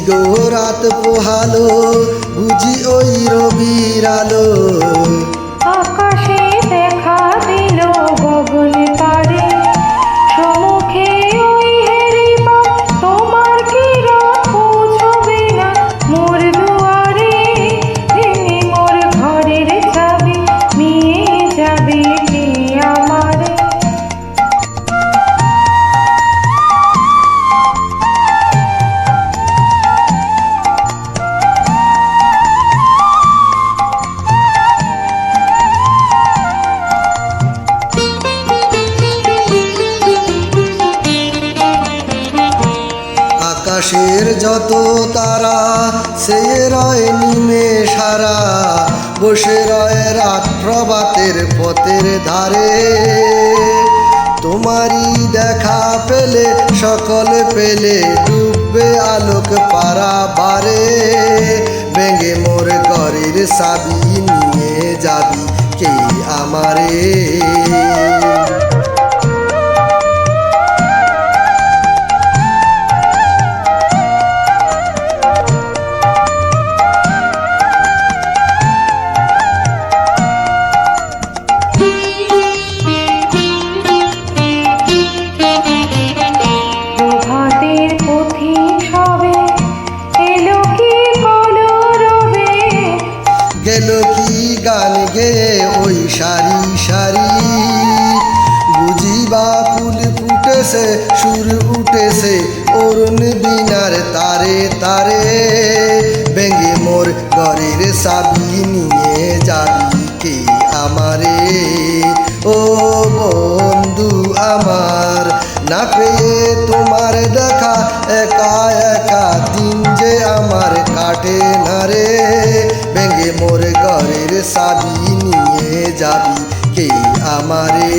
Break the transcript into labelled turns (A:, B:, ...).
A: গো রাত পোহালো বুঝি ওই রবির আলো।
B: আকাশে দেখা দিল গগন পারে, সম্মুখে ওই হেরিবা তোমার কিরণ পৌঁছবে না মোর দুয়ারে। ভেঙে মোর ঘরের চাবি নিয়ে যাবে কে আমারে।
A: আকাশের যত তারা সে রয় নিমে সারা, বসে রয় রাত প্রভাতের পথের ধারে। তোমারই দেখা পেলে সকল পেলে ডুববে আলোক পারা বারে। ভেঙে মোর ঘরের চাবি নিয়ে যাবি কে আমারে।
B: প্রভাতের পথিক সবে এলো কি কলরবে,
A: গেল কি গান গেয়ে ওই সারি সারি। বুঝিবা ফুল ফুটেছে সুর উঠেছে অরুণ বিনার তারে তারে। ভেঙে মোর ঘরের চাবি নিয়ে যাবি কে আমারে। ও বন্ধু আমার, না পেয়ে তোমার দেখা একা একা দিন যে আমার কাটে না রে। ভেঙে মোর ঘরের চাবি নিয়ে যাবি কে আমারে।